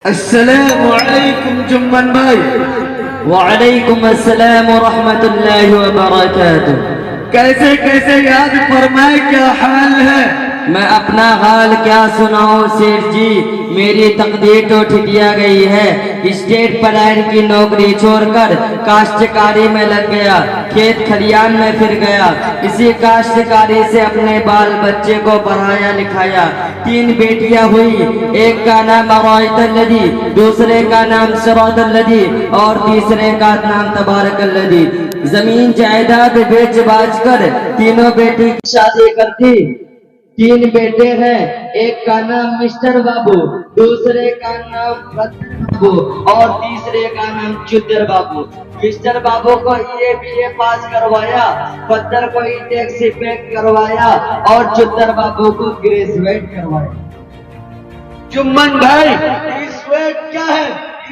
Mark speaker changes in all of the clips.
Speaker 1: अस्सलामु अलैकुम जुम्मन भाई।
Speaker 2: वालेकुम अस्सलाम व रहमतुल्लाहि व बरकातुह।
Speaker 1: कैसे कैसे याद फरमाए, क्या हाल है?
Speaker 2: मैं अपना हाल क्या सुनाऊं सेठ जी, मेरी तकदीर तो ठिठिया गई है। स्टेट पलायन की नौकरी छोड़कर काश्तकारी में लग गया, खेत खलियान में फिर गया। इसी काश्तकारी से अपने बाल बच्चे को पढ़ाया लिखाया। 3 बेटियां हुई, एक का नाम अराइतल्लज़ी, दूसरे का नाम सिरातल्लज़ी और तीसरे का नाम तबारकल्लज़ी। जमीन जायदाद बेच बाज कर तीनों बेटी की शादी कर दी। 3 बेटे हैं, एक का नाम मिस्टर बाबू, दूसरे का नाम बदर बाबू और तीसरे का नाम चुद्दर बाबू। मिस्टर बाबू को बीए पास करवाया, बदर को टैक्सी पैक करवाया और चुद्दर बाबू को ग्रेजुएट करवाया।
Speaker 1: जुम्मन भाई, इस वेट क्या है?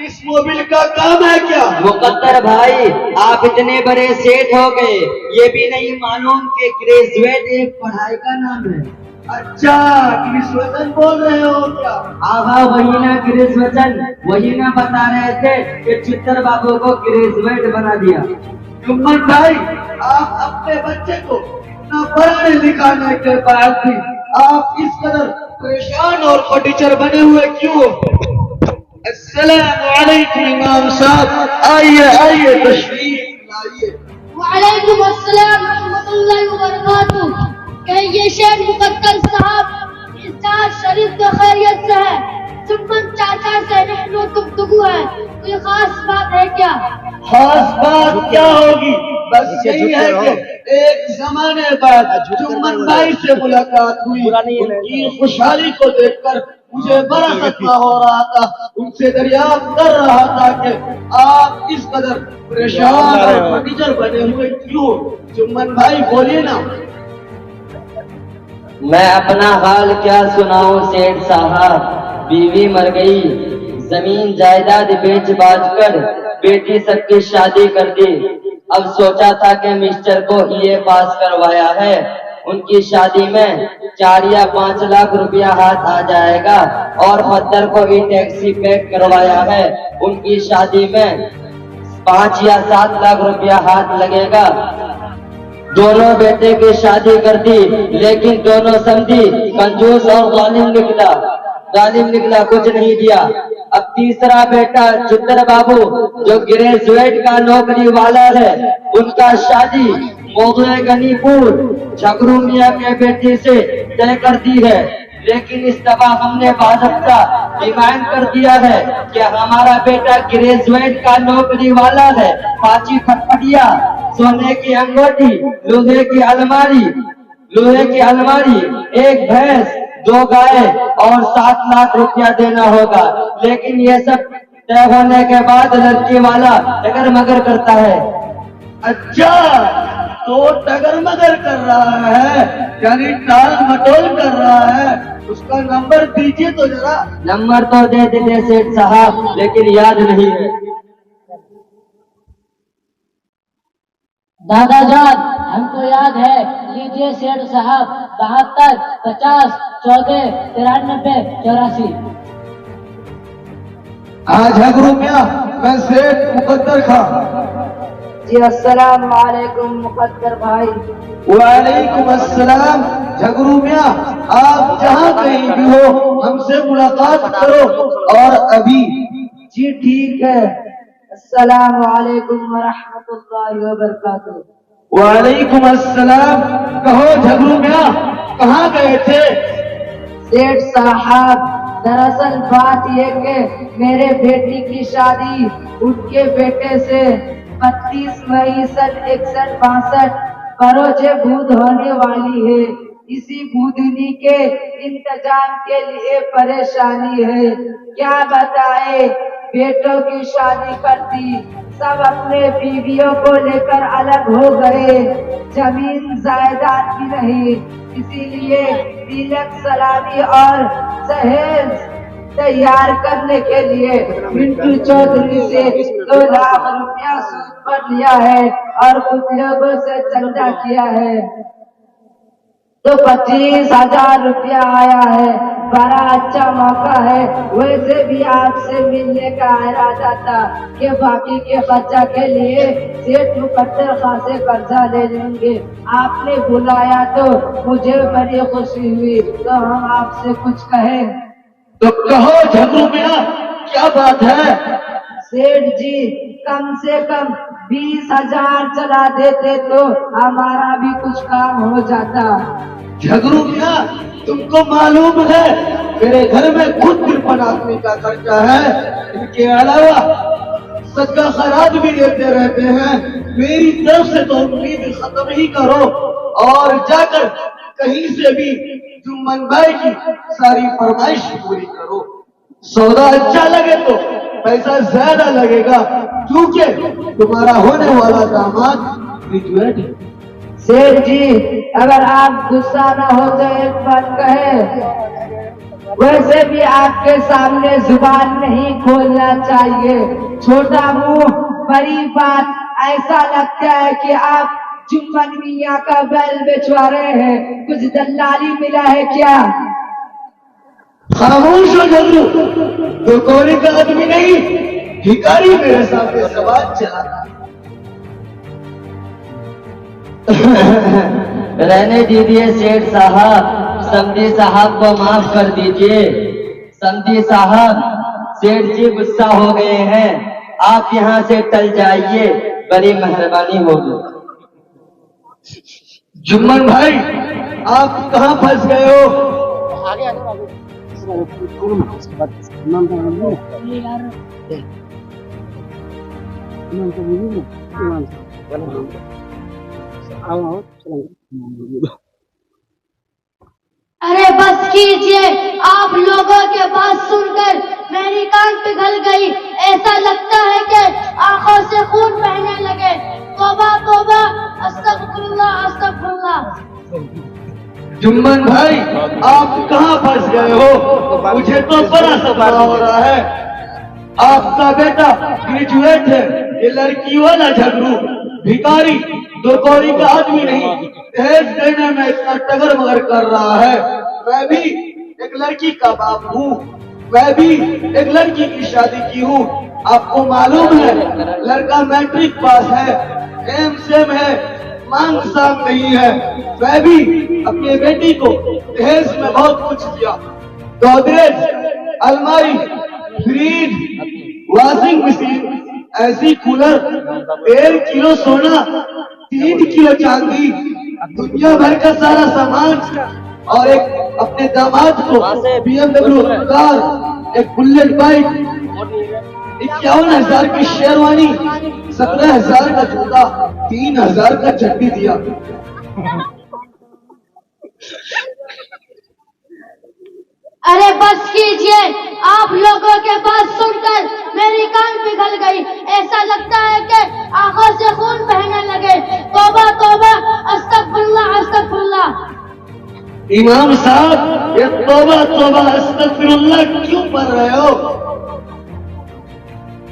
Speaker 1: इस मोबिल का काम है क्या?
Speaker 2: मुकद्दर भाई, आप इतने बड़े सेठ हो गए, ये भी नहीं मालूम कि ग्रेजुएट एक पढ़ाई का नाम है।
Speaker 1: अच्छा, ग्रेजुएशन बोल रहे हो क्या?
Speaker 2: आहा, वही ना ग्रेजुएशन, वही ना बता रहे थे कि चित्तर बाबू को ग्रेजुएट बना दिया।
Speaker 1: जुम्मन भाई, आप अपने बच्चे को इतना पढ़ाने लिखाने के बाद भी आप इस कदर परेशान और फटीचर बने हुए क्यों? अस्सलामु अलैकुम इमाम साहब, आइए आइए, तशरीफ लाइए।
Speaker 3: वालेकुम अस्सलाम रहमतुल्लाहि व बरकातुहू। कहिए शेख मुकद्दर साहब, इस शरीफ तो खैरियत से है? जुम्मन चाचा से रहनो गुफ्तगू है, कोई खास बात है क्या?
Speaker 1: खास बात क्या होगी, बस यही है कि एक जमाने बाद जुम्मन भाई से मुलाकात हुई। उनकी खुशहाली को देखकर मुझे बड़ा सदमा हो रहा था। उनसे दरियाफ्त कर रहा था कि आप इस कदर परेशान और फटीचर बने हुए क्यों? जुम्मन भाई बोलिए ना।
Speaker 2: मैं अपना हाल क्या सुनाऊं सेठ साहब, बीवी मर गई, जमीन जायदाद बेच बाज कर बेटी सबकी शादी कर दी। अब सोचा था कि मिस्टर को ये पास करवाया है, उनकी शादी में 4 या 5 लाख रुपया हाथ आ जाएगा और मद्दर को ही टैक्सी पैक करवाया है, उनकी शादी में 5 या 7 लाख रुपया हाथ लगेगा। दोनों बेटे की शादी कर दी, लेकिन दोनों समझी कंजूस और जालिम निकला, कुछ नहीं दिया। अब तीसरा बेटा चुद्दर बाबू जो ग्रेजुएट का नौकरी वाला है, उनका शादी मोगले गनीपुर झगरू मियाँ के बेटे से तय कर दी है। लेकिन इस दफा हमने बाज़ाब्ता डिमांड कर दिया है कि हमारा बेटा ग्रेजुएट का नौकरी वाला है, पांची फटफटिया, सोने की अंगूठी, लोहे की अलमारी, एक भैंस, 2 गाय और 7 लाख रुपया देना होगा। लेकिन ये सब तय होने के बाद लड़की वाला डगर मगर करता है।
Speaker 1: अच्छा, तो टगर मगर कर रहा है, यानी टाल मटोल कर रहा है। उसका नंबर दीजिए तो जरा।
Speaker 2: नंबर तो दे देते सेठ साहब, लेकिन याद नहीं है।
Speaker 4: दादाजान, हमको याद है, लीजिए सेठ साहब, 72 50 14 93 84।
Speaker 1: हाँ झगरू मियाँ, मैं सेठ मुकद्दर खां।
Speaker 4: जी अस्सलाम वालेकुम मुकद्दर भाई।
Speaker 1: वालेकुम अस्सलाम। झगरू मियाँ, आप जहाँ कहीं भी हो हमसे मुलाकात करो, और अभी।
Speaker 4: जी ठीक है। अस्सलाम वालेकुम व रहमतुल्लाहि व बरकातुहू।
Speaker 1: वालेकुम अस्सलाम। कहो झगरू मियाँ, कहाँ गए थे?
Speaker 4: सेठ साहब, दरअसल बात ये कि मेरे बेटी की शादी उनके बेटे से 32 मई सन 61-62 बरोजे बूध होने वाली है। इसी बूधनी के इंतजाम के लिए परेशानी है। क्या बताए, बेटों की शादी कर दी, सब अपने बीवियों को लेकर अलग हो गए, जमीन जायदाद भी नहीं। इसीलिए तिलक सलामी और दहेज तैयार करने के लिए मिंटू चौधरी से 2 लाख रुपया सूद पर लिया है और कुछ लोगों से चंदा किया है, तो 25,000 रुपया आया है। बड़ा अच्छा मौका है। वैसे भी आपसे मिलने का इरादा था कि बाकी के खर्चा के लिए सेठ मुकद्दर खां से कर्जा ले लेंगे। आपने बुलाया तो मुझे बड़ी खुशी हुई, तो हम आपसे कुछ कहें।
Speaker 1: तो कहो झगड़ू मियां, क्या बात है?
Speaker 4: सेठ जी, कम से कम 20,000 चला देते तो हमारा भी कुछ काम हो जाता।
Speaker 1: झगड़ू मियां, तुमको मालूम है मेरे घर में खुद 53 आदमी का खर्चा है। इनके अलावा सदका खैरात भी देते रहते हैं। मेरी तरफ से तो उम्मीद खत्म ही करो और जाकर कहीं से भी जुम्मन भाई की सारी फरमाइश पूरी करो। सौदा अच्छा लगे तो पैसा ज्यादा लगेगा, क्योंकि तुम्हारा होने वाला दामाद ग्रेजुएट है।
Speaker 4: सेठ जी, अगर आप गुस्सा न हो तो एक बात कहे। वैसे भी आपके सामने जुबान नहीं खोलना चाहिए। छोटा मुंह बड़ी बात। ऐसा लगता है कि आप जुम्मन मियां का बैल बेचवा रहे हैं। कुछ दलाली मिला है क्या?
Speaker 1: खामोश हो झगड़ू, तो कोने का आदमी नहीं, भिखारी मेरे सामने सवाल चलाता।
Speaker 2: रहने दीजिए सेठ साहब, समधी साहब को माफ कर दीजिए। समधी साहब, सेठ जी गुस्सा हो गए हैं, आप यहाँ से टल जाइए, बड़ी मेहरबानी होगी।
Speaker 1: जुम्मन भाई, आप कहाँ फंस गए हो?
Speaker 3: अरे बस कीजिए, आप लोगों के बात सुनकर मेरी कान पिघल गई। ऐसा लगता है कि आंखों से खून बहने लगे। तौबा तौबा, अस्तगफिरुल्लाह अस्तगफिरुल्लाह।
Speaker 1: जुम्मन भाई, आप कहाँ फंस गए हो? मुझे तो बड़ा सफर हो रहा है। आपका बेटा ग्रेजुएट है, ये लड़की वाला झगड़ू भिखारी, दो कौड़ी का आदमी नहीं, दहेज देने में इतना टगर मगर कर रहा है। मैं भी एक लड़की का बाप हूँ, मैं भी एक लड़की की शादी की हूँ। आपको मालूम है लड़का मैट्रिक पास है, एम सेम है, मांग साम नहीं है। मैं भी अपने बेटी को दहेज में बहुत कुछ दिया। गोदरेज, अलमारी, फ्रिज, वॉशिंग मशीन, ऐसी कूलर, 1 किलो सोना, 3 किलो चांदी, दुनिया भर का सारा सामान, और एक अपने दामाद को BMW कार, एक बुलेट बाइक, 51,000 की शेरवानी, 17,000 का जूता, 3,000 का चड्डी दिया।
Speaker 3: अरे बस कीजिए, आप लोगों के बात सुनकर मेरी कान पिघल गई। ऐसा लगता है कि आंखों से खून बहने लगे। तौबा तौबा, अस्तगफिरुल्लाह अस्तगफिरुल्लाह।
Speaker 1: इमाम साहब, ये तौबा तौबा अस्तगफिरुल्लाह क्यों पढ़ रहे हो?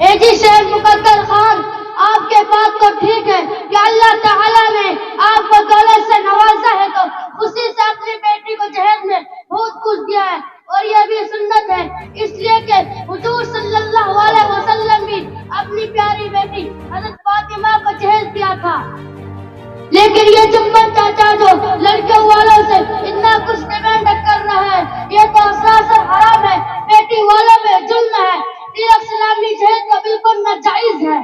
Speaker 3: ए जी शेर मुकद्दर खान, आपके बात तो ठीक है कि अल्लाह ताला ने आपको दौलत से नवाजा है, तो खुशी से अपनी बेटी को जहेज में बहुत कुछ दिया है। और यह भी सुन्नत है, इसलिए कि हुजूर सल्लल्लाहु अलैहि वसल्लम भी अपनी प्यारी बेटी हज़रत फातिमा को जहेज दिया था। लेकिन ये जुम्मन चाचा जो लड़के वालों से इतना कुछ डिमांड कर रहा है, ये तो सरासर हराम है, बेटी वालों पे जुल्म है। तिलक सलामी जहेज तो बिल्कुल नाजायज है।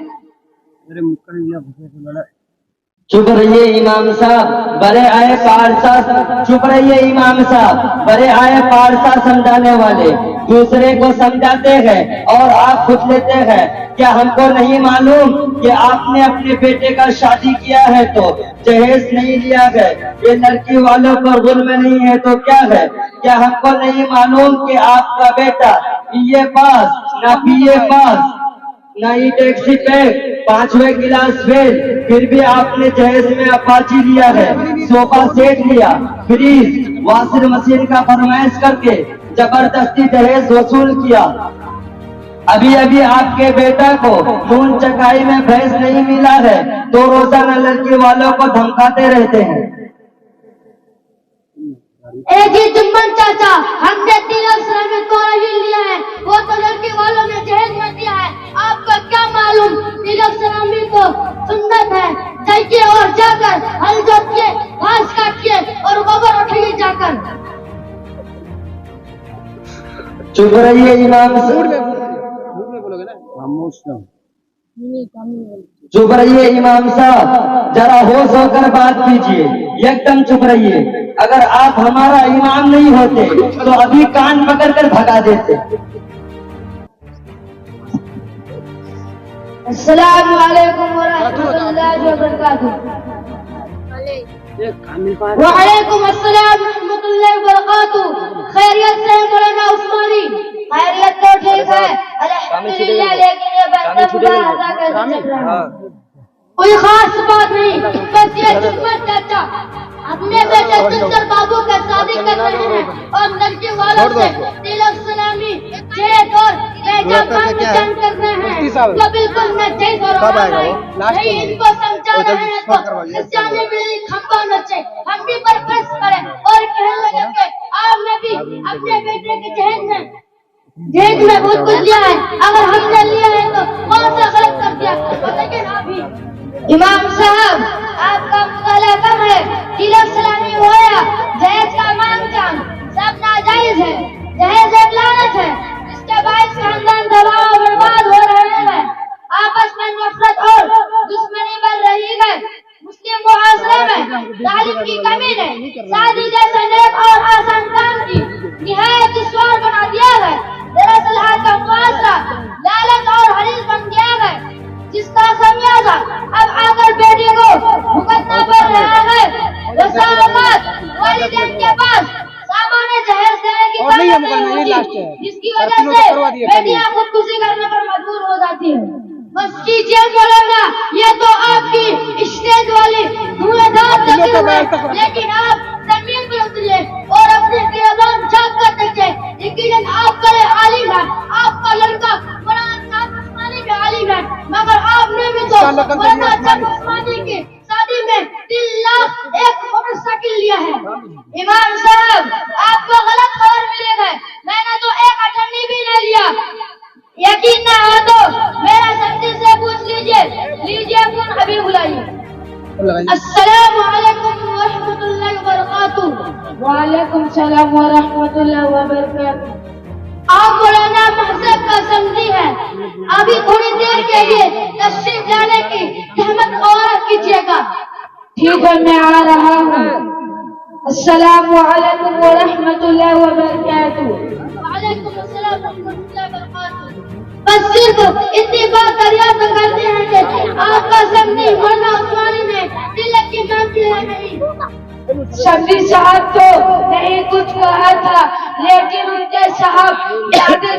Speaker 2: चुप रहिए इमाम साहब, बड़े आए पारसा। चुप रहिए इमाम साहब, बड़े आए पारसा समझाने वाले, दूसरे को समझाते हैं और आप खुद लेते हैं। क्या हमको नहीं मालूम कि आपने अपने बेटे का शादी किया है तो जहेज नहीं लिया है? ये लड़की वालों पर जुल्म नहीं है तो क्या है? क्या हमको नहीं मालूम कि आपका बेटा BA पास, ना BA पास, ना ही टैक्सी पे 5वें क्लास फेल, फिर भी आपने जहेज में अपाची लिया है, सोफा सेट लिया, फ्रिज, वॉशिंग मशीन का फरमाइश करके जबरदस्ती दहेज वसूल किया। अभी अभी आपके बेटा को खून चकाई में भैंस नहीं मिला है तो रोजाना लड़की वालों को धमकाते रहते हैं।
Speaker 3: ए जी जुम्मन चाचा, हमने तिलक इस्लामी तोड़ा ही लिया है, वो तो लड़के वालों ने जहेज में दिया है। आपको क्या मालूम, तिलक इस्लामी तो सुन्नत है। जाइए और जाकर हल जोतिए, घास काटिए और गोबर उठाइए जाकर।
Speaker 2: चुप रहिए इमाम साहब, चुप रहिए इमाम साहब, जरा होश होकर बात कीजिए, एकदम चुप रहिए। अगर आप हमारा इमाम नहीं होते तो अभी कान पकड़कर भगा देते।
Speaker 3: अस्सलामु अलैकुम व रहमतुल्लाहि व बरकातुहू। वालेकुम अस्सलाम व रहमतुल्लाहि व बरकातुहू। खैरियत से मौलाना उस्मानी? खैरियत तो ठीक है अल्हम्दुलिल्लाह, लेकिन ये बंदा कैसे चल रहा है? कोई खास बात नहीं, बस ये जुम्मन चाचा अपने बेटे चंचल बाबू का शादी कर रहे हैं और लड़के वालों से तिलक सलामी जेद और बेटा पान कर रहे हैं, जो बिल्कुल नचेज और नहीं इनको समझा रहे हैं तो क्रिश्चियानी भी खंबा नचे, हम भी बर्दाश्त करें और कहने लगे कि आपने भी अपने बेटे के जेद में बहुत कुछ लिया है, अगर हमने लिया है तो कौन सा गलत कर दिया बताइए ना। अभी इमाम साहब आपका मुताला कम है, तिलक सलामी होया, दहेज का मांग चांग सब नाजायज है। दहेज एक लानत है, इसके बायस खानदान तबाह और बर्बाद हो रहे हैं, आपस में नफरत और दुश्मनी बढ़ रही है। मुस्लिम मुआशरे में तालीम की कमी ने शादी जैसे नेक और आसान काम की निहायत दुश्वार बना दिया है। दरअसल आज का मुआशरा लालच और हरीस बन गया है, जिसका खमियाजा अब आकर बेटी को भुगतना पड़ रहा है। रसावत वालिदैन के पास सामान्य जहेज देने की ताकत नहीं होती, जिसकी वजह से बेटियां खुदकुशी करने पर मजबूर हो जाती है। बस कीजिए मौलाना, ये तो आपकी स्टेज वाली धुआंधार तकरीर है, लेकिन आप जमीन पर उतरिए और अपने किरदार झांक कर देखिए। यकीनन आप बड़े आलिम हैं, आपका लड़का मौलाना उस्मानी भी आलिम है, मगर आपने भी तो मौलाना उस्मानी की शादी में 3 लाख एक मोटरसाइकिल लिया है। इमाम साहब आपको गलत खबर मिली है, मैंने तो एक अठन्नी भी नहीं लिया। यकीन ना हो तो मेरा सब्जी से पूछ लीजिए, लीजिए फोन अभी बुलाइए। अस्सलाम वालेकुम व रहमतुल्लाहि व बरकातुहू।
Speaker 4: वालेकुम सलाम व रहमतुल्लाहि व बरकातुहू।
Speaker 3: आप मौलाना महजब का समझी है, अभी थोड़ी देर के लिए तशरीफ लाने की रहमत और कीजिएगा।
Speaker 4: ठीक है, मैं आ रहा हूँ। अस्सलाम वालेकुम व रहमतुल्लाहि व बरकातुहू।
Speaker 3: वालेकुम अस्सलाम व रहमतुल्लाहि व बरकातुहू। बस सिर्फ इतनी बात दरियाफ्त करते हैं कि आपका समझी मौलाना उस्मानी ने तिलक की मांग की है नहीं।
Speaker 4: शफी साहब तो नहीं कुछ कहा था, लेकिन उनके साहब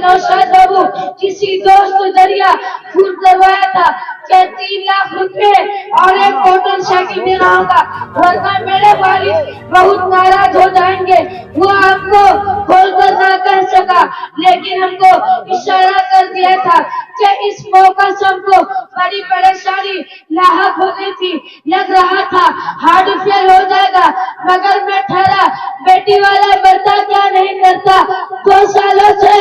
Speaker 4: नौशाद बाबू किसी दोस्त जरिया खून करवाया था कि 3 लाख रुपए और एक मोटरसाइकिल देना होगा, वरना मेरे वालिद बहुत नाराज हो जाएंगे। वो हमको खोलकर ना कह सका, लेकिन हमको इशारा कर दिया था कि इस मौका से हमको बड़ी परेशानी लाहक होनी थी। लग रहा था हार्ट फेल हो जाएगा, मगर मैं ठहरा, बेटी वाला मरता क्या नहीं करता। 2 सालों से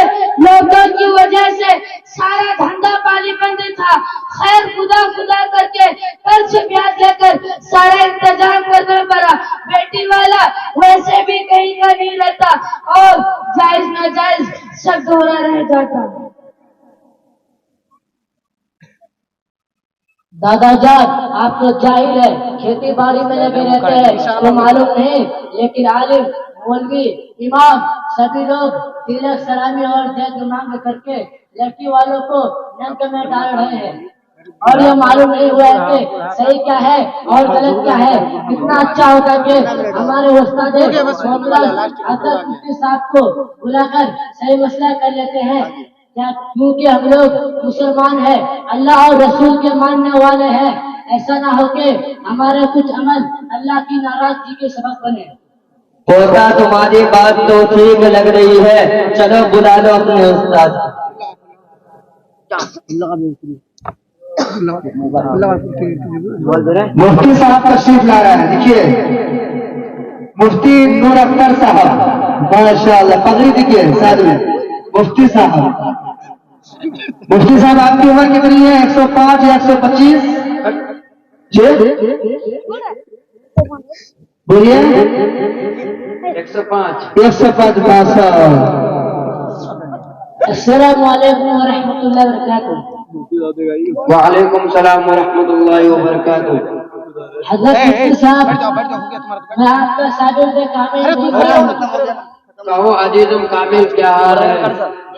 Speaker 4: लॉकडाउन की वजह से सारा धंधा पानी बंद था। खैर खुदा खुदा करके कर्ज ब्याज लेकर सारा इंतजाम करना पड़ा। बेटी वाला वैसे भी कहीं का नहीं रहता और जायज नाजायज सब दोहरा रह जाता।
Speaker 5: दादाजान आप तो जाहिल है, खेती बाड़ी में लगे रहते हैं तो मालूम नहीं, लेकिन आलिम मौलवी इमाम सभी लोग तिलक सलामी और जैद मांग करके लड़की वालों को नंक में डाल रहे हैं और ये मालूम नहीं हुआ है कि सही क्या है और गलत क्या है। कितना अच्छा होता कि हमारे उस्ताद साहब को बुलाकर सही मसला कर लेते हैं, क्योंकि हम लोग मुसलमान हैं, अल्लाह और रसूल के मानने वाले हैं। ऐसा ना हो कि हमारे कुछ अमल अल्लाह की नाराजगी के सबब बने।
Speaker 2: होता तुम्हारी बात तो ठीक लग रही है, चलो बुला लो अपने उस्ताद।
Speaker 1: मुफ्ती साहब तशरीफ ला रहे हैं, देखिए। मुफ्ती नूर अख्तर साहब, माशाल्लाह, पगड़ी दिखिए साथ में, मुफ्ती साहब। मुफ्ती साहब आपकी उम्र कितनी है? 105 या 125? बोलिए। 105 पासा।
Speaker 5: अस्सलामु अलैकुम व रहमतुल्लाहि व बरकातुहू।
Speaker 2: वालेकुम सलाम व रहमतुल्लाहि व बरकातुहू।
Speaker 5: हजरत मुफ्ती साहब, मैं आपका शागिर्द कामिल बोल रहा हूँ।
Speaker 2: कहो अजीजुम कामिल, क्या हाल है?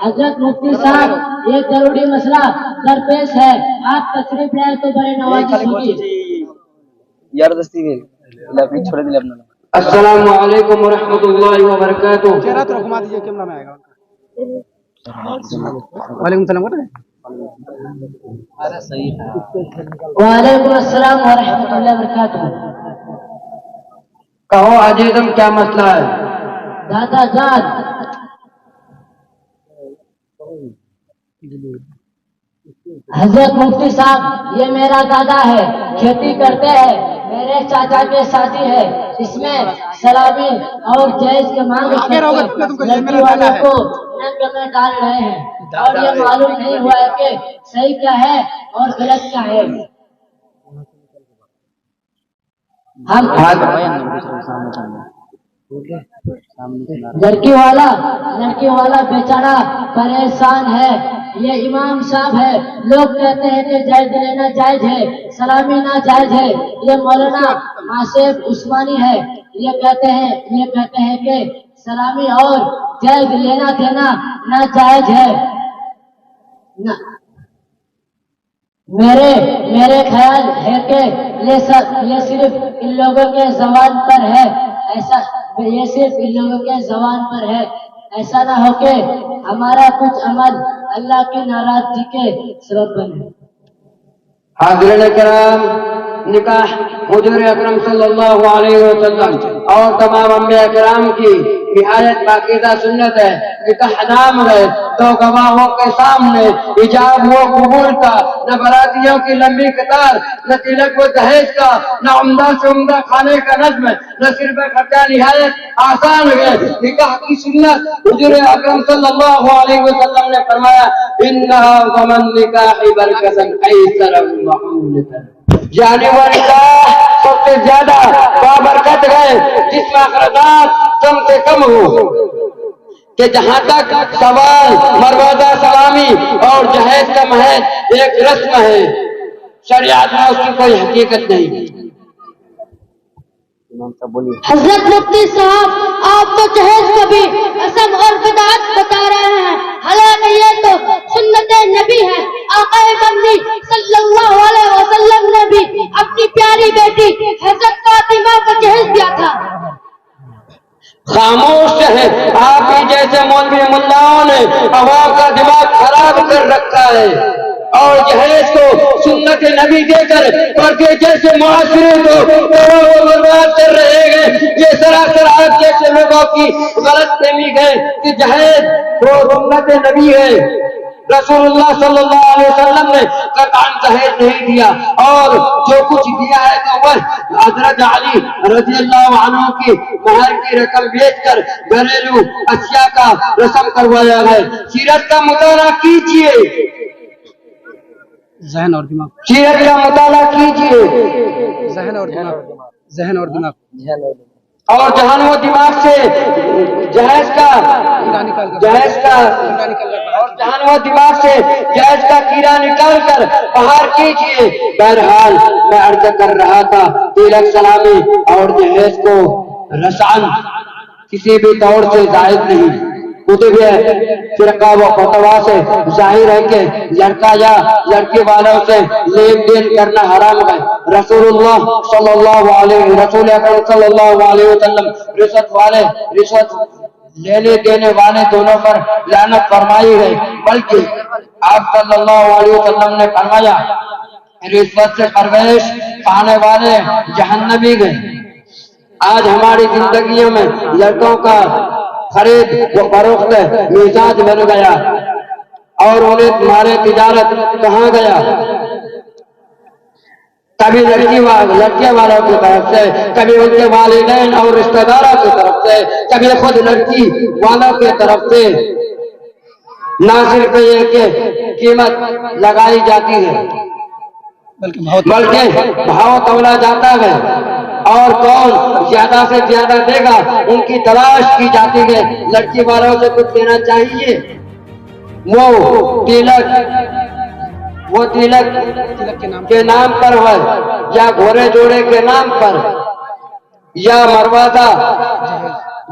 Speaker 5: हजरत मुफ्ती साहब, एक जरूरी मसला दरपेश है, आप तशरीफ लाए तो बड़े नवाजिश होगी।
Speaker 2: अस्सलामु अलैकुम व रहमतुल्लाहि व बरकातुहू।
Speaker 6: चेहरा तो घुमा दीजिए, कैमरा में आएगा। वालेकुम सलाम।
Speaker 5: वालेकुम अस्सलाम व रहमतुल्लाहि व बरकातुहू।
Speaker 2: कहो अजीजुम, क्या मसला है?
Speaker 5: दादा जान, हजरत मुफ्ती साहब, ये मेरा दादा है, खेती करते हैं, मेरे चाचा के शादी है, इसमें सलामी और जैज के मांग लड़की वालों को नंग में डाल रहे हैं और ये मालूम नहीं हुआ है कि सही क्या है और गलत क्या है। हम लड़की वाला बेचारा परेशान है। ये इमाम साहब है, लोग कहते हैं कि जायज लेना जायज है, सलामी ना जायज है। ये मौलाना आसिफ उस्मानी है, ये कहते हैं कि सलामी और जायज लेना देना ना जायज है। मेरे ख्याल है कि ये सिर्फ इन लोगों के जबान पर है, ये सिर्फ इन लोगों के जबान पर है। ऐसा ना हो कि हमारा कुछ अमल अल्लाह की नाराजगी के सबब बने।
Speaker 2: हाज़िरीन किराम, निकाह हुजूर अकरम सल्लल्लाहु अलैहि वसल्लम और तमाम अंबिया किराम की निहायत पाकीज़ा सुन्नत है। निकाह नाम है, दो गवाहों के सामने इजाब हो कबूल का, न बरातियों की लंबी कतार, न तिलक व दहेज का, न उम्दा से उम्दा खाने का नज़्म, न सिर्फ खर्चा निहायत आसान है। निकाह की सुन्नत हुजूर अकरम सल्लल्लाहु अलैहि वसल्लम ने फरमाया, इन्नहा वमन निकाहि बरकतन ऐसर मऊनतन, यानी वो निकाह सबसे ज्यादा बाबरकत है जिसमें अखराजात कम से कम हो। कि जहाँ तक सवाल मरवादा सलामी और जहेज का महज एक रस्म है, शरीयत में उसकी कोई हकीकत नहीं।
Speaker 3: हजरत मुफ्ती साहब, आप तो जहेज को भी असम और बिदात बता रहे हैं, हालांकि ये तो सुन्नत नबी है। आका मदनी सल्लल्लाहु अलैहि वसल्लम ने भी अपनी प्यारी बेटी हजरत फातिमा को जहेज दिया था।
Speaker 2: खामोश है, आप ही जैसे मौलवी मुल्लाओं ने अवाम का दिमाग खराब कर रखा है और जहेज को सुन्नत नबी देकर पर्दे जैसे मुआशरे को बर्बाद कर रहे हैं। ये सरासर आप जैसे लोगों की गलतफहमी है कि जहेज वो सुन्नत नबी है। रसूलुल्लाह सल्लल्लाहु अलैहि वसल्लम ने कतान जहेज नहीं दिया और जो कुछ दिया है तो वह हजरत अली रज़ियल्लाहु अन्हु की महर की रकम बेचकर घरेलू अशिया का रस्म करवाया है। सीरत का मुताला कीजिए,
Speaker 6: जहन और दिमाग,
Speaker 2: सीरत का मुताला कीजिए,
Speaker 6: जहन और दिमाग
Speaker 2: और जहां वो दिमाग से जहेज का और जहां वो दिमाग से जहेज का कीड़ा निकाल कर बाहर कीजिए। बहरहाल मैं अर्ज कर रहा था, तिलक सलामी और जहेज को रसान किसी भी तौर से जायज नहीं। कुतुब फिरका व फतवा से जाहिर है कि लड़का या लड़की वालों से लेन देन करना हराम है। रसूल अकरम सल्लल्लाहु अलैहि वसल्लम रिश्वत लेने देने वाले दोनों पर लानत फरमाई है, बल्कि आप सल्लल्लाहु अलैहि वसल्लम ने फरमाया, रिश्वत से परवेश पाने वाले जहन्नमी गए। आज हमारी जिंदगियों में लड़कों का खरीद व फरोख्त मिजाज बन गया और उन्हें तुम्हारे तिजारत कहाँ गया।
Speaker 7: कभी लड़के वालों की तरफ से, कभी उनके वालिदैन और रिश्तेदारों की तरफ से, कभी खुद लड़की वालों की तरफ से ना सिर्फ ये कि कीमत लगाई जाती है बल्कि भाव तोला जाता है और कौन ज्यादा से ज्यादा देगा उनकी तलाश की जाती है। लड़की वालों से कुछ देना चाहिए। वो तिलक के नाम पर हो या घोड़े जोड़े के नाम पर या मरवादा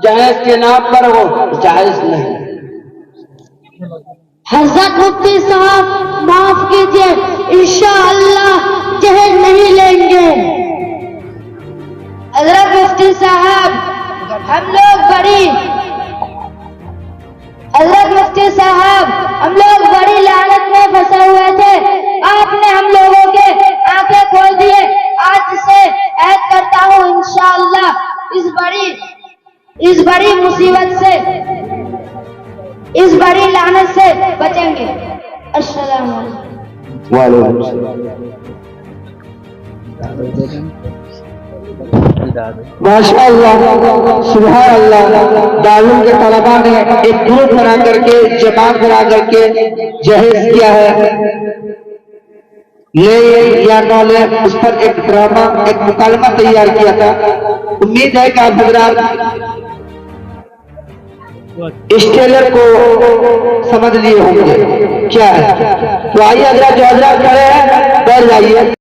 Speaker 7: जहेज के नाम पर हो, जायज नहीं।
Speaker 3: हजरत मुफ्ती साहब माफ कीजिए, इंशाअल्लाह जहर नहीं लेंगे। हजरत मुफ्ती साहब हम लोग बड़ी लानत में फंसे हुए थे, आपने हम लोगों के आंखें खोल दिए। आज से ऐद करता हूँ इंशाअल्लाह इस बड़ी मुसीबत से, इस बड़ी लानत से बचेंगे। अस्सलाम वालेकुम।
Speaker 7: माशाअल्लाह, सुभान अल्लाह। दारुल के तलबा ने एक ग्रुप बना करके, जमात बना करके जहेज किया है। ले या न ले, उस पर एक ड्रामा, एक मुकालमा तैयार किया था। उम्मीद है कि आप हजरात इस ट्रेलर को समझ लिए होंगे क्या है। तो आइए हजरात, जो हजरात खड़े हैं बैठ जाइए।